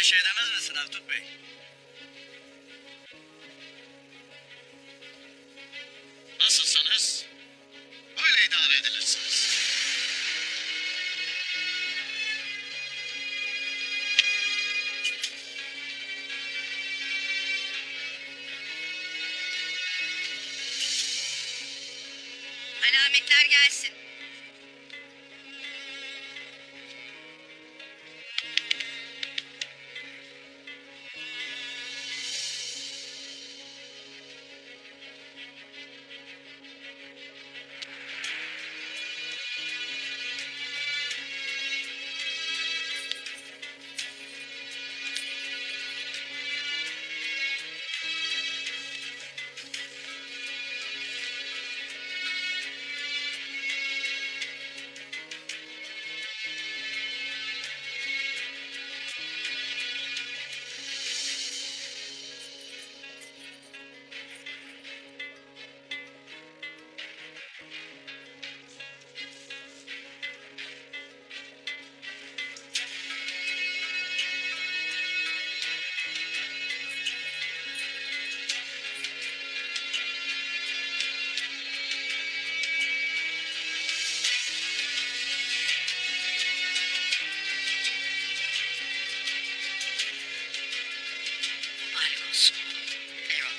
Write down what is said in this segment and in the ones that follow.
şey demez misin Altut Bey? Nasılsanız öyle idare edilirsiniz. Alametler gelsin. Ayrı olsun. Eyvallah.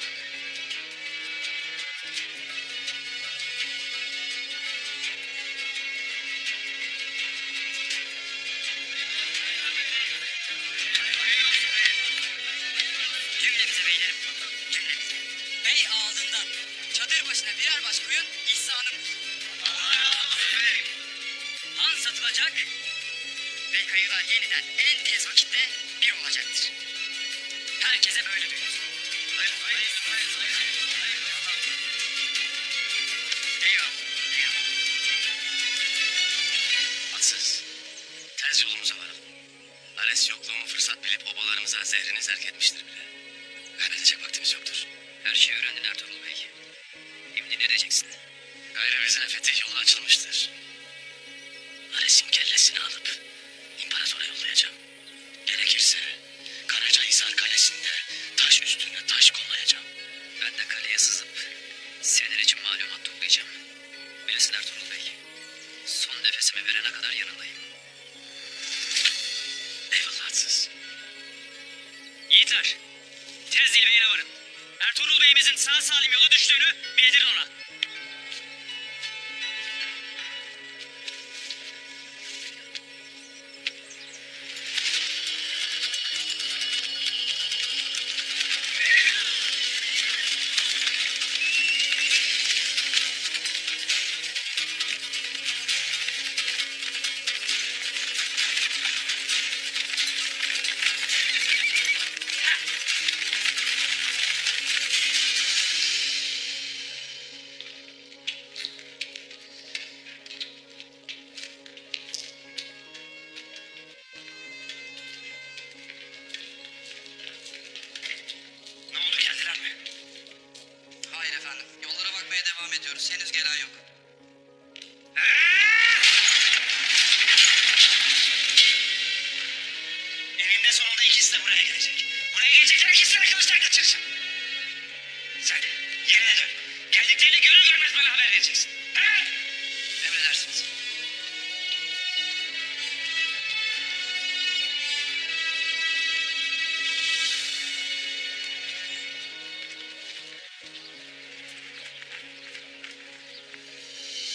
Cümlemize beylerim. Cümlemize. Bey ağzından çadır başına birer baş koyun ihsanımdır. Han satılacak ve kayılar yeniden en tez vakitte bir olacaktır. Herkese böyle duyursun. Eyvallah. Eyvallah. Haksız. Tez yolumuza varalım. Ares yokluğumu fırsat bilip obalarımıza zehrini zerk etmiştir bile. Kaybedecek vaktimiz yoktur. Her şeyi öğrendin Ertuğrul Bey. Şimdi ne diyeceksin? Gayrı bize fetih yolu açılmıştır. Ares'in kellesini alıp imparatora yollayacağım. Gerekirse Karacahisar Kalesi'nde taş üstüne taş kollayacağım. Ben de kaleye sızıp senin için malumat toplayacağım. Bilirsin Ertuğrul Bey. Son nefesimi verene kadar yanındayım. Eyvallah haksız. Yiğitler, tez zilveyine varın. Ertuğrul Bey'imizin sağ salim yola düştüğünü bildirin ona. Ne oldu, geldiler mi? Hayır efendim. Yollara bakmaya devam ediyoruz. Henüz gelen yok. Eninde sonunda ikisi de buraya gelecek. Buraya gelecekler, ikisini kılıçtan kaçıracağım. Sen yerine dön. Geldiklerini görür görmez bana haber vereceksin. Ha? Emredersiniz.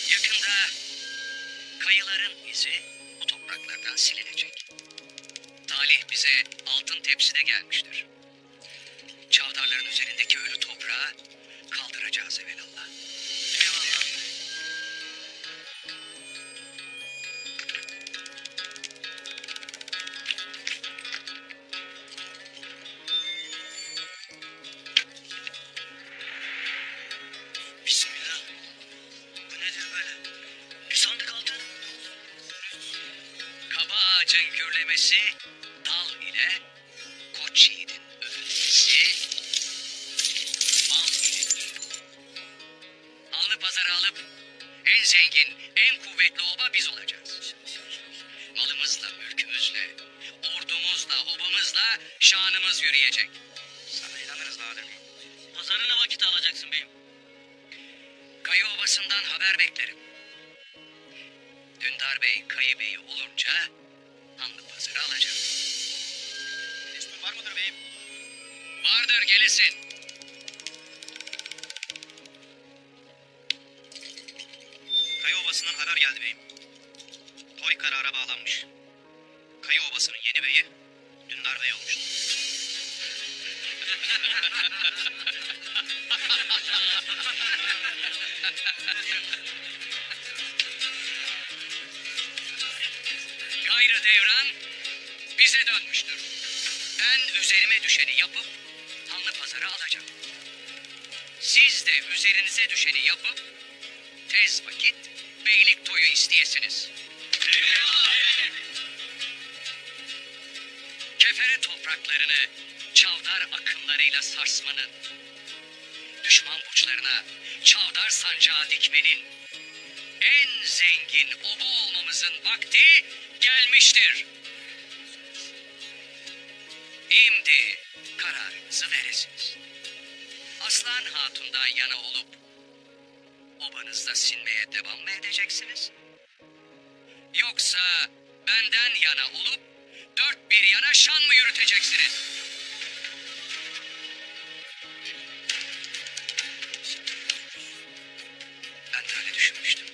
Yakında kayıların izi bu topraklardan silinecek. Talih bize altın tepside gelmiştir. Çavdarların üzerindeki ölü toprağı kaldıracağız evelallah. Eyvallah. Bismillah. Bu nedir böyle? Bir sandık altın. Kaba ağacın gürlemesi, dal ile koç yiğidin övülmesi, mal iledir. Alnı pazara alıp en zengin, en kuvvetli oba biz olacağız. Malımızla, mülkümüzle ordumuzla, obamızla şanımız yürüyecek. Sana inanırız Bahadır Bey. Pazarı ne vakit alacaksın beyim? Kayı obasından haber beklerim. Dündar Bey, Kayı Bey'i olunca Hanlı Pazarı alacağım. Destur var mıdır beyim? Vardır, gelesin. Kayı Obası'ndan haber geldi beyim. Toy karara bağlanmış. Kayı Obası'nın yeni beyi Dündar Bey olmuştur. Gayrı devran bize dönmüştür. Ben üzerime düşeni yapıp Hanlı Pazarı alacağım. Siz de üzerinize düşeni yapıp tez vakit beylik toyu isteyesiniz. Kefere topraklarını çavdar akınlarıyla sarsmanın, düşman burçlarına çavdar sancağı dikmenin, en zengin oba olmamızın vakti gelmiştir. Şimdi kararınızı veresiniz. Aslan Hatun'dan yana olup obanızda sinmeye devam mı edeceksiniz? Yoksa benden yana olup dört bir yana şan mı yürüteceksiniz? Ben de öyle düşünmüştüm.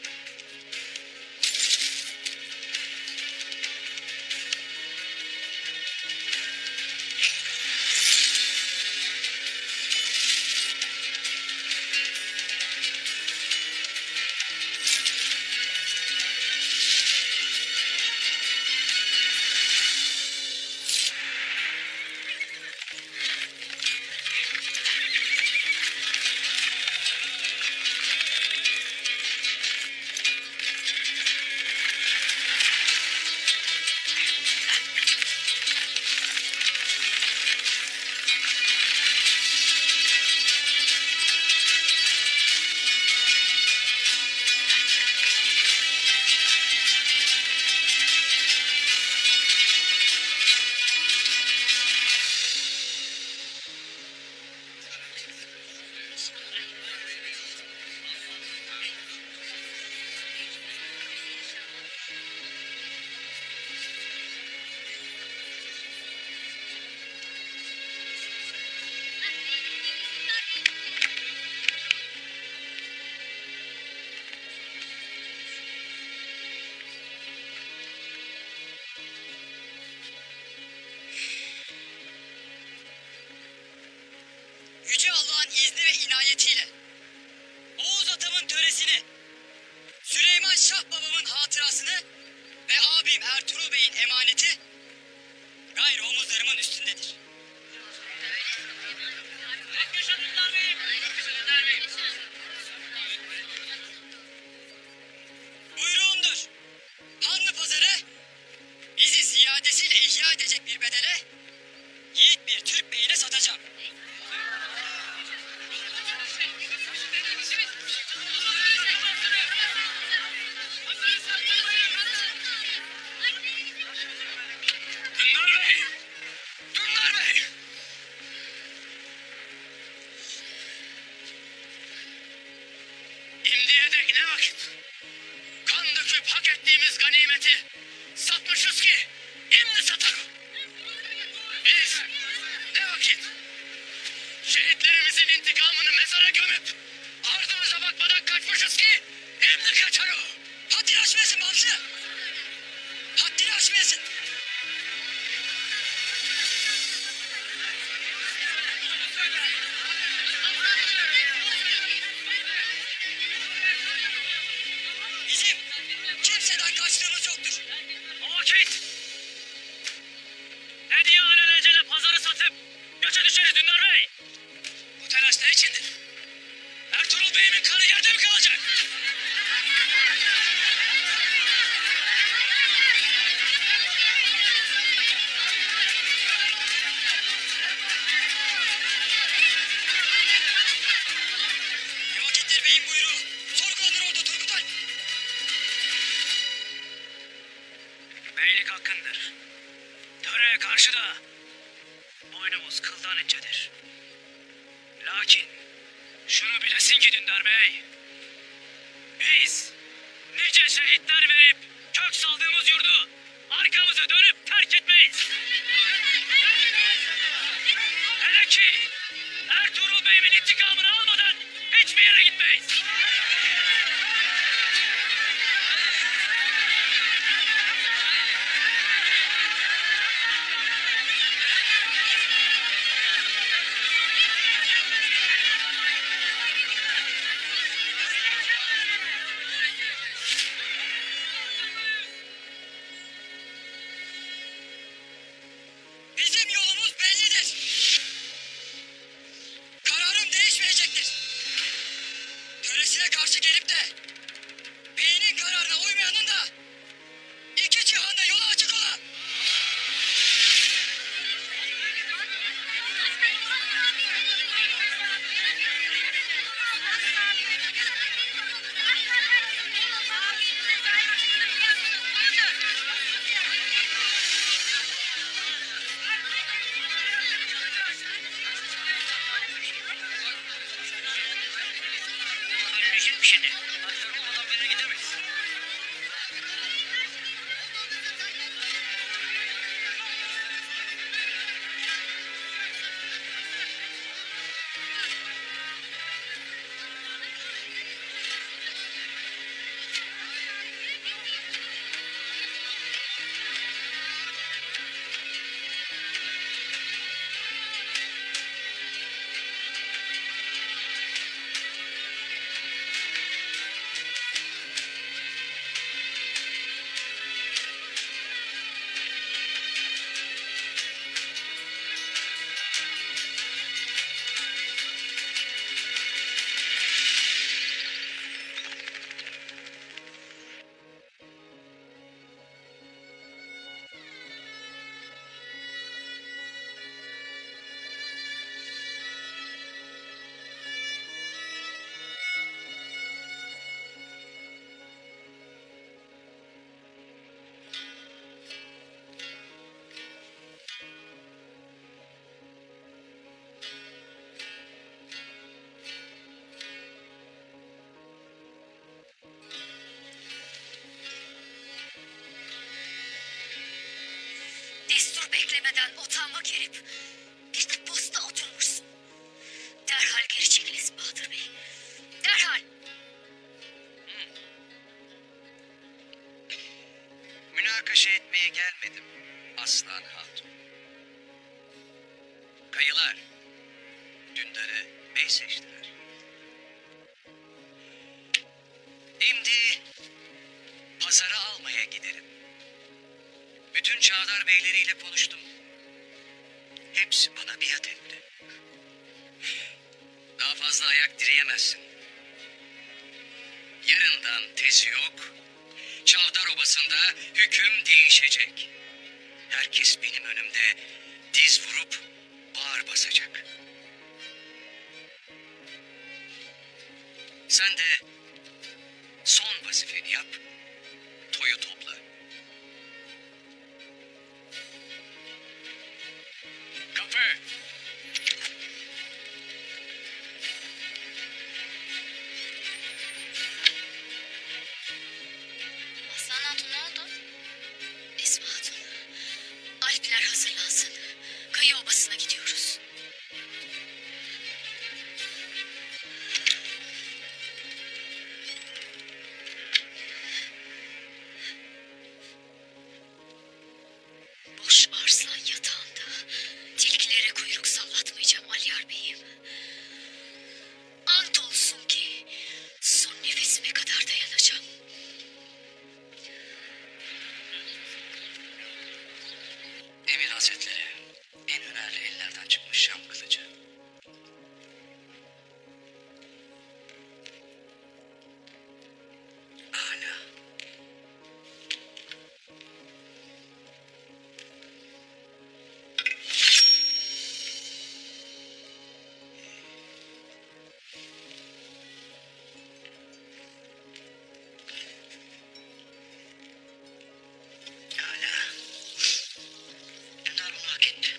Yüce Allah'ın izni ve inayetiyle Oğuz atamın töresini, Süleyman Şah babamın hatırasını ve abim Ertuğrul Bey'in emaneti gayrı omuzlarımın üstündedir. Buyruğumdur. Hanlı Pazarı bizi ziyadesiyle ihya edecek bir bedele yiğit bir Türk beyine satacağım. Dündar Bey! Dündar Bey! İmdiye dek ne vakit? Kan döküp hak ettiğimiz ganimeti satmışız ki imdi satarım. Biz ne vakit? Şehitlerimizin intikamını mezara gömüp ardımıza bakmadan kaçmışız ki imdi kaçarım. Haddini aşmayasın Bamsı. Haddini aşmayasın. Bizim kimseden kaçtığımız yoktur. O vakit! Ne diye alelacele pazarı satıp göçe düşeriz Dündar Bey? Bu telaş ne içindir? Ertuğrul Bey'imin kanı yerde mi kalacak? Ne vakittir beyin buyruğu? Sorgulanır orada Turgut Alp. Beylik hakkındır. Töre Bilesin ki Dündar Bey, biz nice şehitler verip kök saldığımız yurdu arkamızı dönüp terk etmeyiz. Hele ki Ertuğrul Bey'imin intikamını almadan hiçbir yere gitmeyiz. Bizim yolumuz bellidir. Kararım değişmeyecektir. Töresine karşı gelip de beynin kararına uymayanın da iki cihanda yolu açık ola. Ölmeyecek mi şimdi? Asker olmadan bir yere gidemeyiz. Destur beklemeden otağıma gelip bir de posta oturmuşsun. Derhal geri çekiliz Bahadır Bey. Derhal. Münakaşa etmeye gelmedim Aslan Hatun. Kayılar Dündar'ı bey seçtiler. Şimdi pazara almaya giderim. Bütün Çavdar beyleriyle konuştum. Hepsi bana biat etti. Daha fazla ayak direyemezsin. Yarından tezi yok. Çavdar Obası'nda hüküm değişecek. Herkes benim önümde diz vurup bağır basacak. Sen de son vazifeni yap, toyu topla. Kapı! Aslan Hatun ne oldu? Esma Hatun. Alpler hazırlansın. Kayı obasına gidiyoruz. Boş arslan yatağında tilkilere kuyruk sallatmayacağım Alyar Bey'im. Ant olsun ki son nefesime kadar dayanacağım. Emir Hazretleri, en hünerli ellerden çıkmış Şam kılıcı. Âlâ. Âlâ. Dündar bunu hak etti.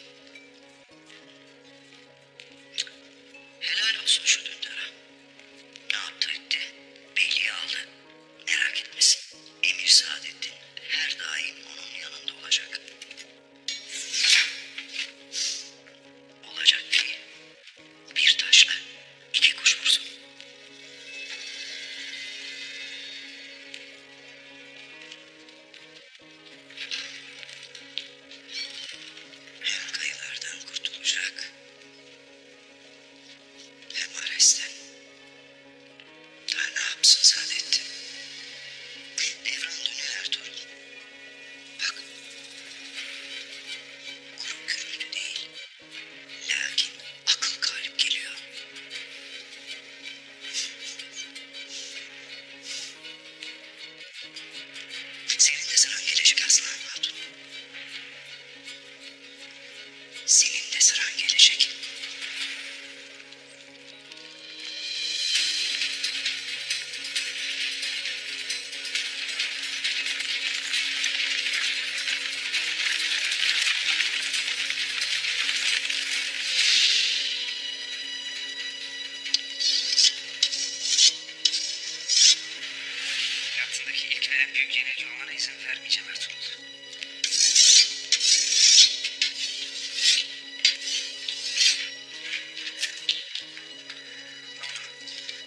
gün yenilgi olmana izin vermeyeceğim Ertuğrul.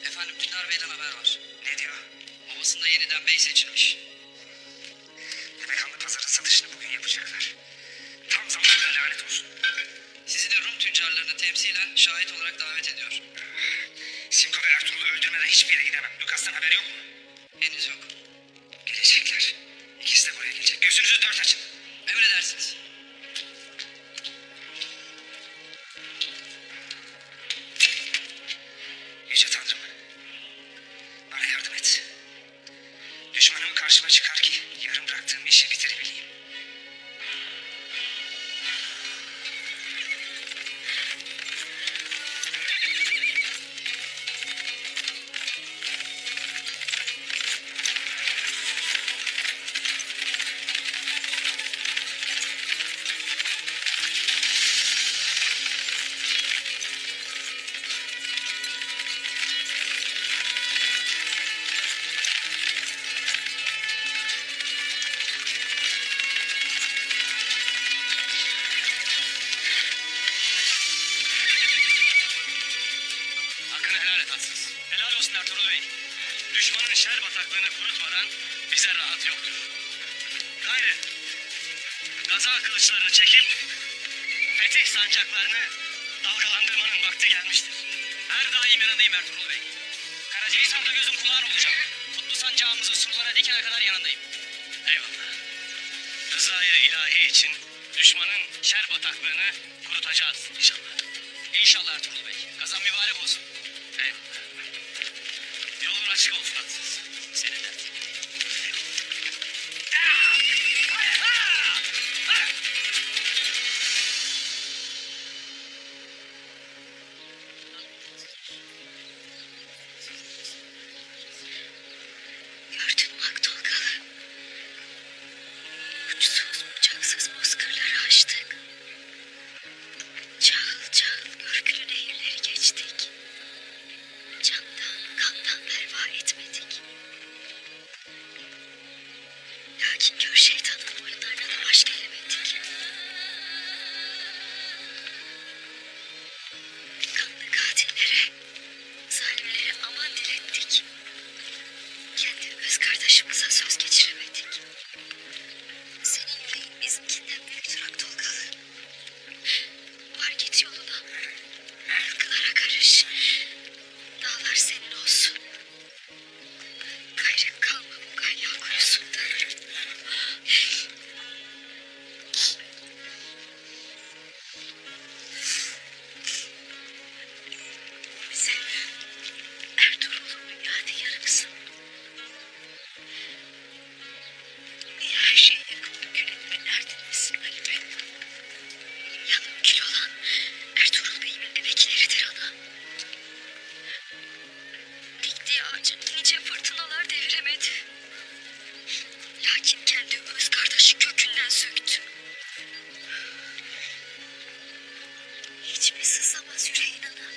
Efendim Dündar Bey'den haber var. Ne diyor? Ovası'nda yeniden bey seçilmiş. Bebekanlı pazarın satışını bugün yapacaklar. Tam zamanında lanet olsun. Sizi de Rum tüccarlarını temsilen şahit olarak davet ediyor. Simko ve Ertuğrul'u öldürmeden hiçbir yere gidemem. Lucas'tan haber yok mu? Henüz yok. Gelecekler. İkisi de buraya gelecek. Gözünüzü dört açın. Emredersiniz. Yüce Tanrım. Bana yardım et. Düşmanım karşıma çıkar ki yarım bıraktığım işi bitirebileyim. Hakkını helal et haksız. Helal olsun Ertuğrul Bey. Düşmanın şer bataklığını kurutmadan bize rahat yoktur. Gayrı gaza kılıçlarını çekip fetih sancaklarını dalgalandırmanın vakti gelmiştir. Her daim yanındayım Ertuğrul Bey. Karacahisar'da gözüm kulağın olacak. Kutlu sancağımızı surlara dikene kadar yanındayım. Eyvallah. Rızayı ilahi için düşmanın şer bataklığını kurutacağız inşallah. İnşallah Ertuğrul Bey. Kazan mübarek olsun. Eyvallah. Yolun açık olsun haksız. Senin de. Gördün mü Aktolgalı? Uçsuz bucaksız bozkırları aştık. Çağıl çağıl görgülü nehirleri geçtik. Candan kandan perva etmedik. Lakin kör şeytanın oyunlarına da baş gelemedik. Kanlı katillere, zalimlere aman dilettik. Kendi öz kardeşimize söz geçiremedik. Senin yüreğin bizimkinden büyüktür Aktolgalı. Var git yoluna. Irklara karış. Dağlar senin olsun. Gayrı kalma bu ganyan kuyusunda. Sen Ertuğrul'un yadigarımsın. Niye her şeyi yakıp külenin derdindesin Ali Bey? Yanım kül olan Ertuğrul Bey'imin emekleridir ana. Diktiği ağacın nice fırtınalar deviremedi. Lakin kendi öz kardeşi kökünden söktü. Hiç mi sızlamaz yüreğin ana?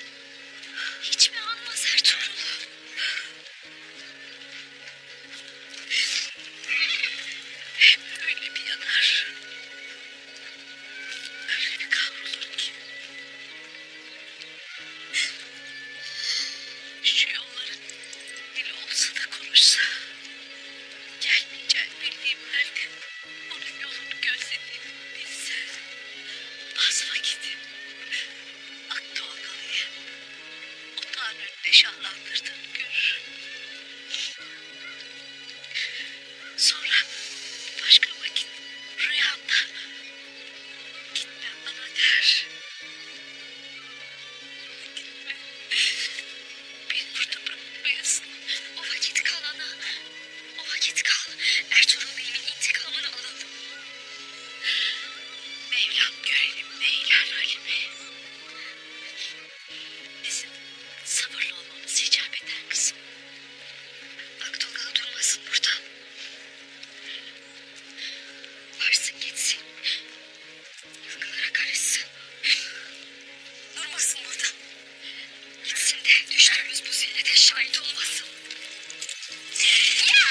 Hiç mi anmaz Ertuğrul'u? Hep öyle bir yanar. Öyle bir kavrulur ki. Şu yolların dili olsa da konuşsa. Gelmeyeceğini bildiğim halde onun yolunu gözlediğimi bilse. Bas vakit Aktolgalı'yı otağın önünde şahlandırdığını görür. Sonra başka vakit rüyamda gitme bana der. Gitme. Beni burada bırakmayasın. O vakit kal ana. O vakit kal. Ertuğrul Bey'imin intikamını alalım. Mevlam görelim neyler halimi. Bizim sabırlı olmamız icap eder kızım. Aktolgalı durmasın burada. Varsın gitsin. Yılgılara karışsın. Durmasın burada. Gitsin de düştüğümüz bu zillete şahit olmasın. Ya!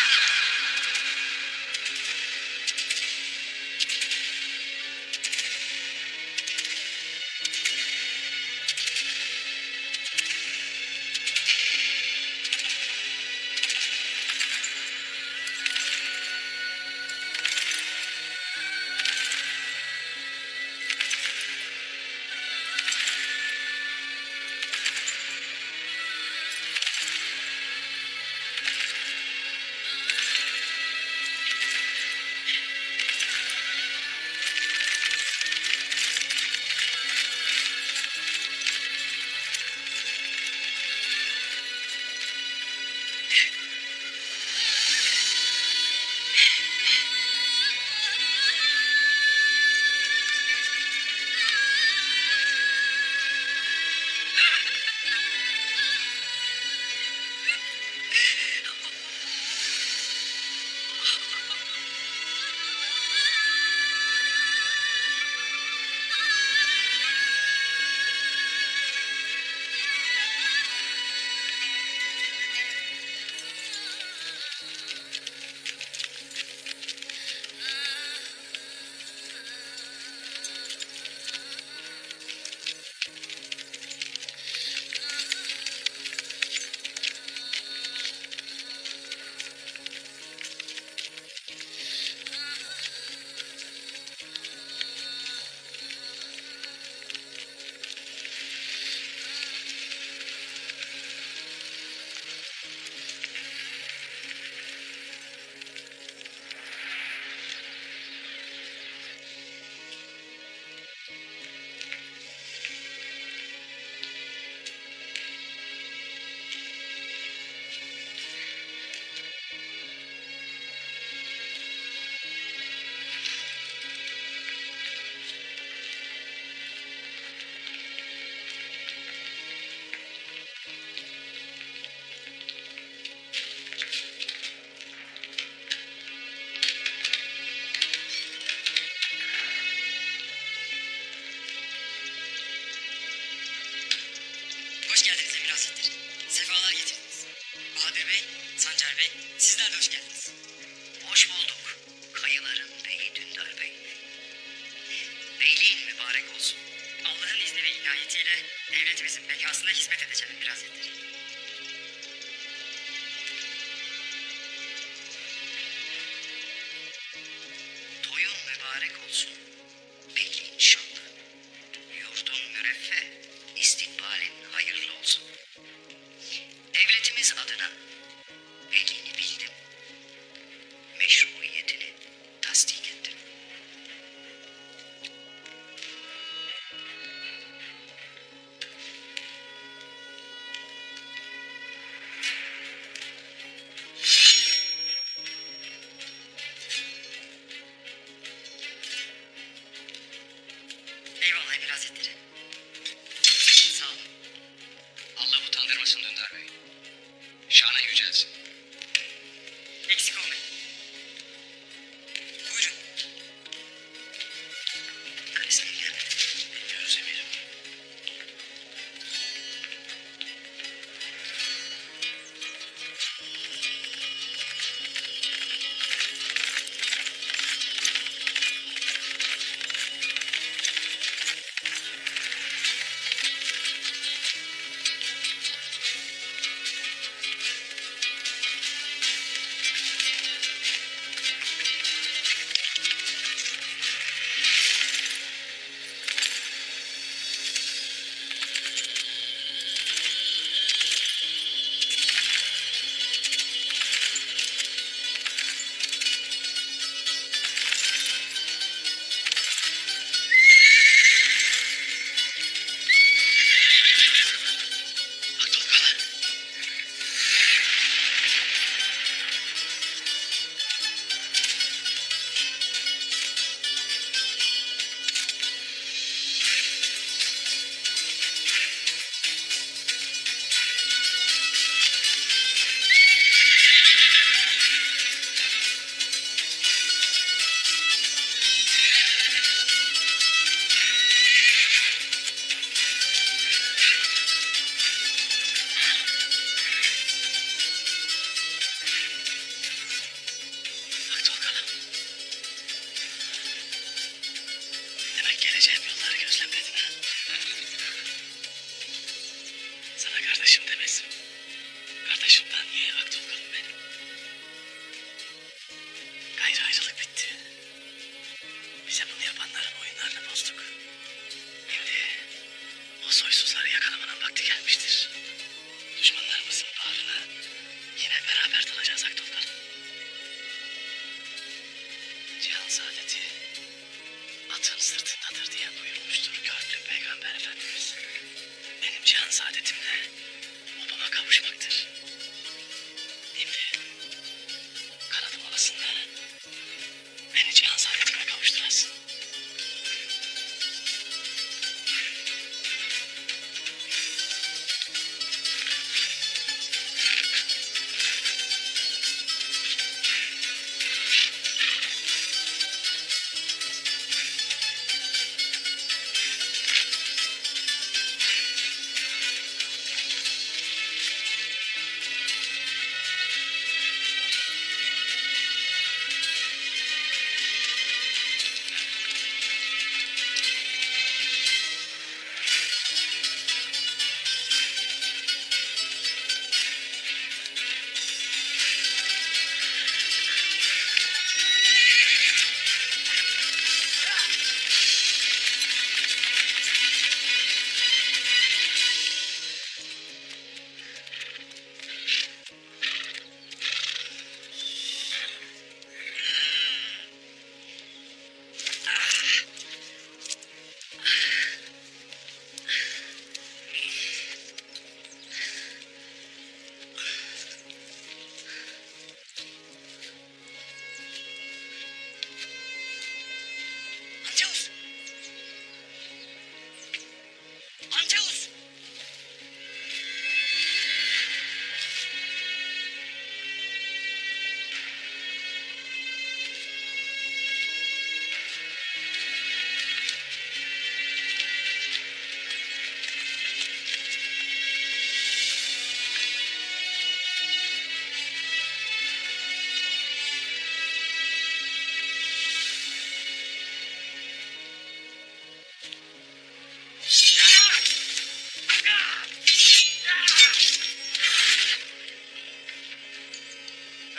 Sancar Bey, sizler de hoş geldiniz. Hoş bulduk. Kayıların beyi Dündar Bey. Beyliğin mübarek olsun. Allah'ın izni ve inayetiyle devletimizin bekasına hizmet edeceğim Emir Hazretleri. Toyun mübarek olsun. Beyliğin şanlı. Yurdun müreffeh. İstikbalin hayırlı olsun. Devletimiz adına beyliğini bildim. Meşruiyetini tasdik ettim. Eyvallah Emir Hazretleri. Sağ olun. Allah utandırmasın Dündar Bey. Şanı yücelsin. Eksik olmayın. Buyurun. Karısını ilgilendirdim. Bilmiyoruz emirim.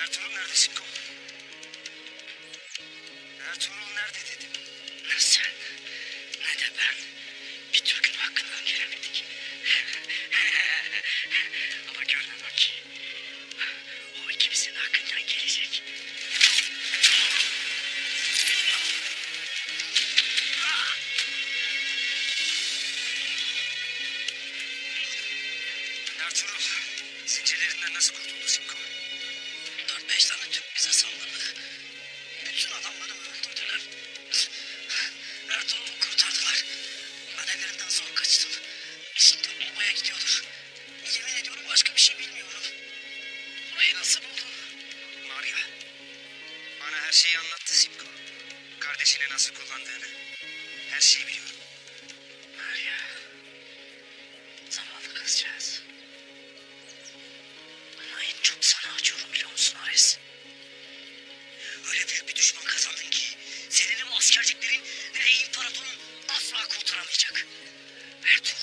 Ertuğrul nerede Sinko? Ertuğrul nerede dedim. Ne sen ne de ben bir Türk'ün hakkından gelemedik. Ama görünen o ki o ikimizin hakkından gelecek. Ertuğrul zincirlerinden nasıl kurtuldu Sinko? 4-5 tane Türk bize saldırdı. Bütün adamlarımı öldürdüler. Ertuğrul'u kurtardılar. Ben ellerinden zor kaçtım. Şimdi olmaya gidiyordur. Yemin ediyorum başka bir şey bilmiyorum. Burayı nasıl buldun? Maria bana her şeyi anlattı Sinko. Kardeşini nasıl kullandığını. Her şeyi biliyorum. Maria. Zavallı kızcağız. Ama en çok sana acıyorum biliyor musun Ares? Öyle büyük bir düşman kazandın ki senin ne bu askerciklerin ne de imparatorun asla kurtaramayacak. Ertuğrul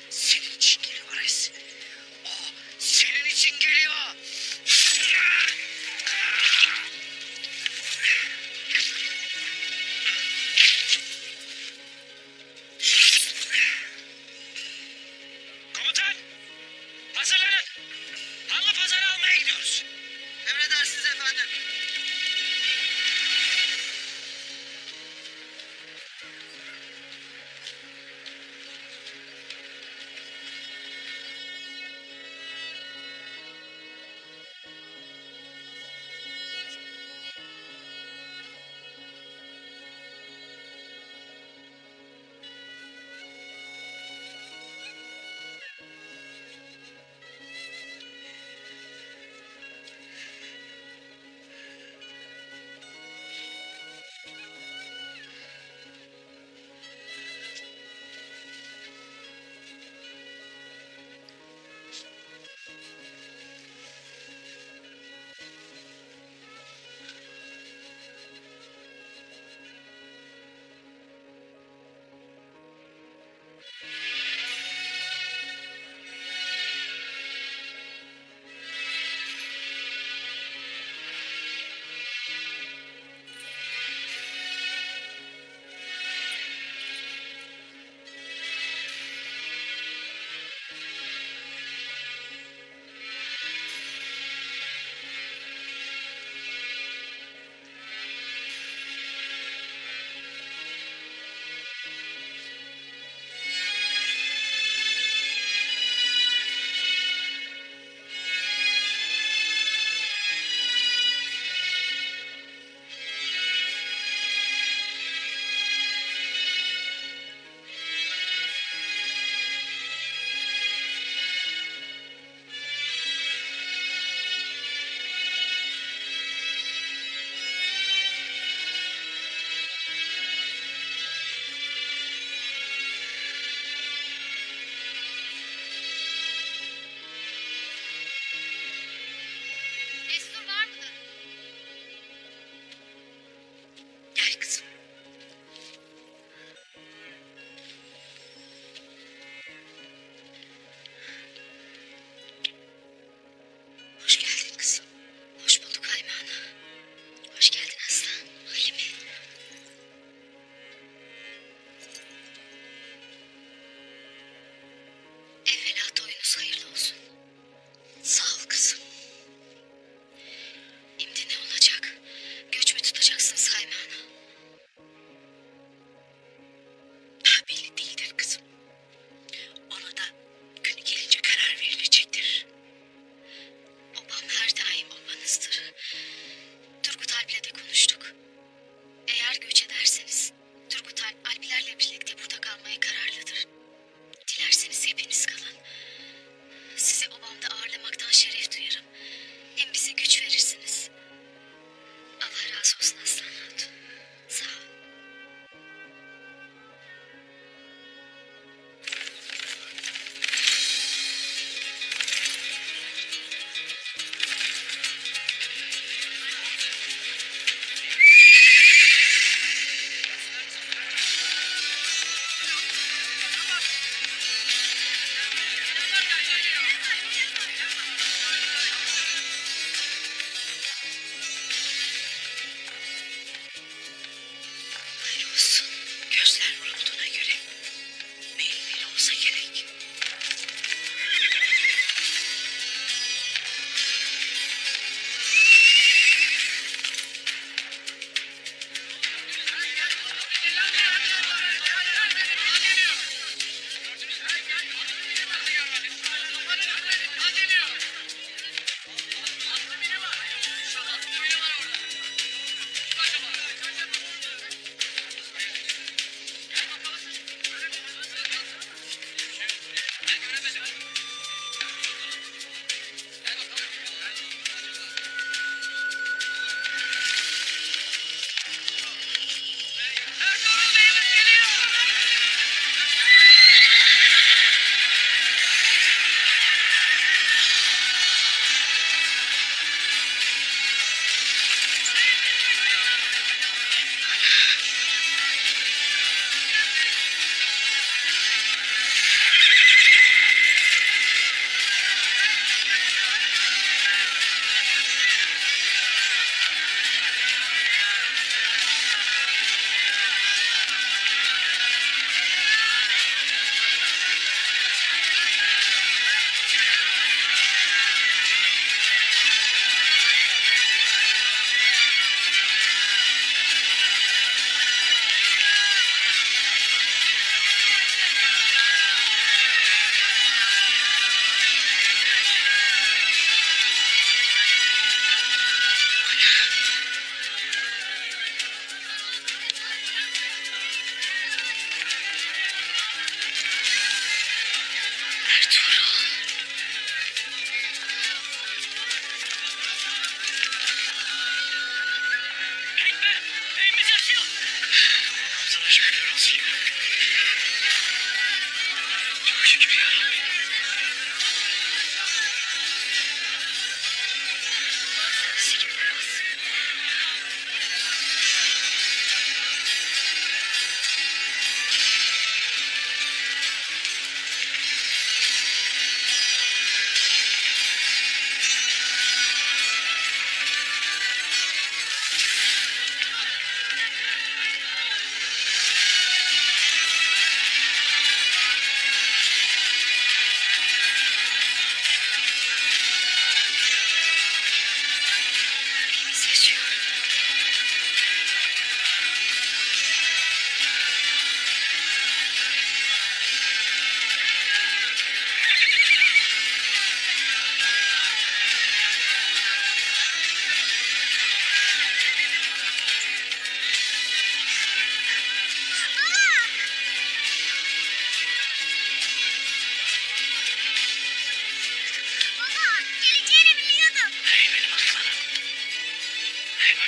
senin için geliyor Ares. O senin için geliyor. Komutan!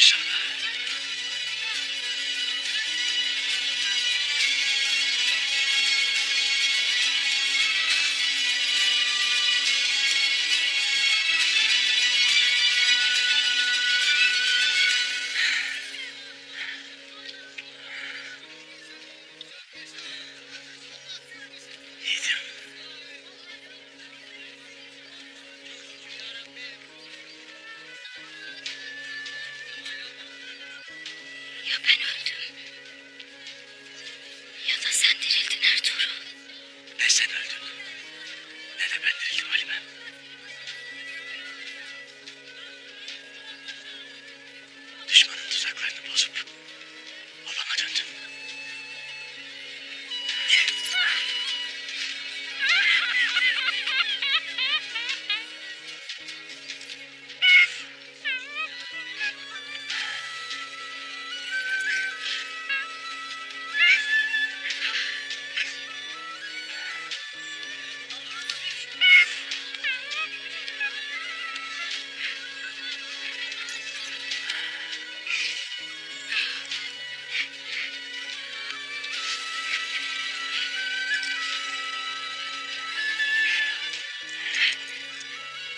maşallah. Yiğidim. Ya ben öldüm ya da sen dirildin Ertuğrul. Ne sen öldün, ne de ben dirildim Halime. Düşmanın tuzaklarını bozup babama döndüm.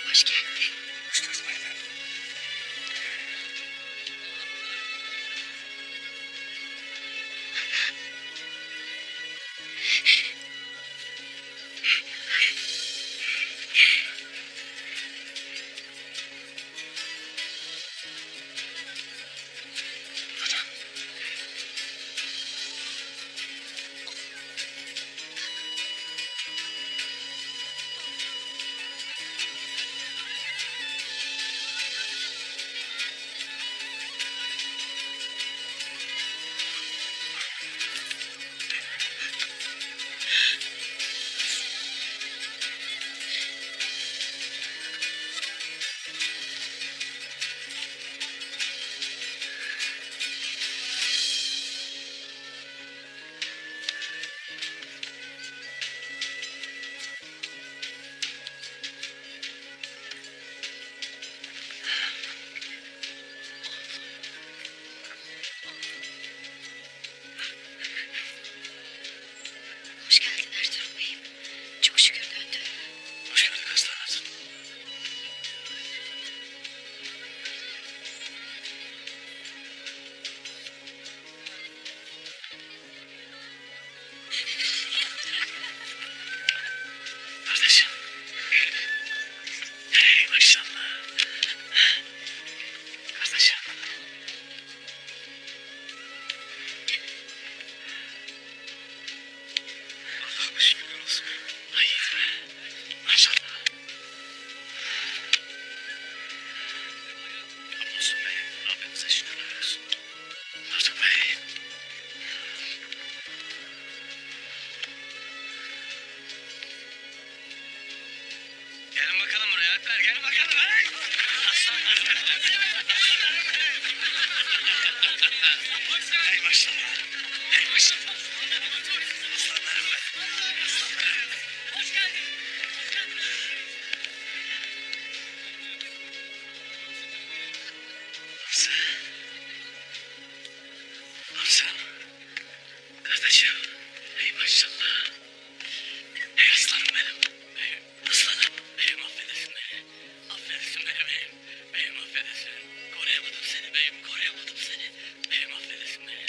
Hoş geldin. Hoş geldin Halime. Hoş geldin Ertuğrul Bey'im. Çok şükür döndün. Hoş gördük Aslan Hatun. Kardeşim. Hey maşallah. Kardeşim. Allah'ıma şükürler olsun. Hayır be. Maşallah. Hamdolsun beyim. Rabbimize şükürler olsun. Artık beyim. Gelin bakalım buraya Alper. Gelin bakalım. Hey! Aslanlarım benim. Hey maşallah. Hey maşallah. Aslanlarım benim. Aslanlarım. Hoş geldin. Hamza. Hamza. Kardeşim. Hey maşallah. Hey aslanım benim. Beyim. Aslanım. Beyim affedesin beni. Affedesin beni beyim. Beyim affedesin. Koruyamadım seni beyim. Koruyamadım seni. Beyim affedesin beni.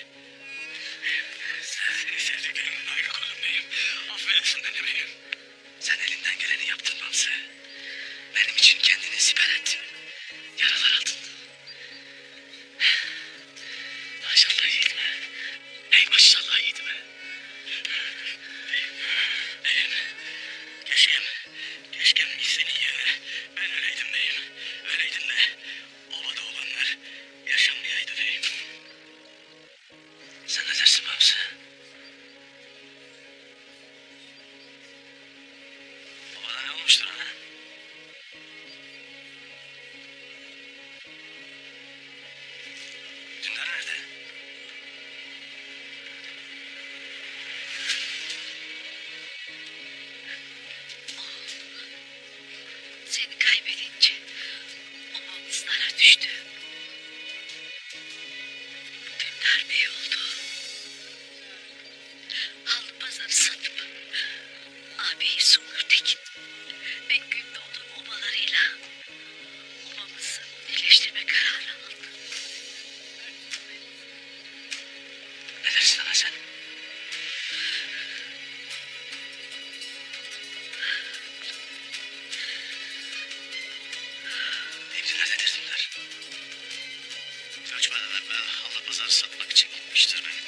Göçmenler ben halı pazarı satmak için gitmiştir benim.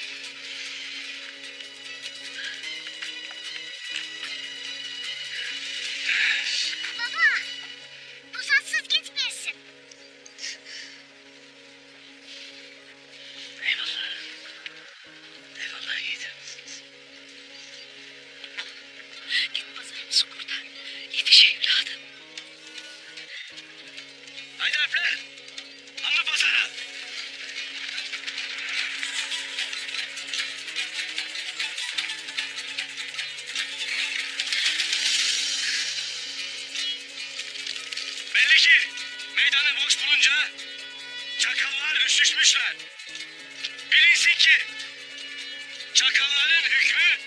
Baba, bu satsız gitmesin. Eyvallah. Eyvallah yiğidim. Git pazarımızı kurtar. Yetiş evladım. Haydi Alpler. Halı pazara. Belli ki meydanı boş bulunca çakallar üşüşmüşler. Bilinsin ki çakalların hükmü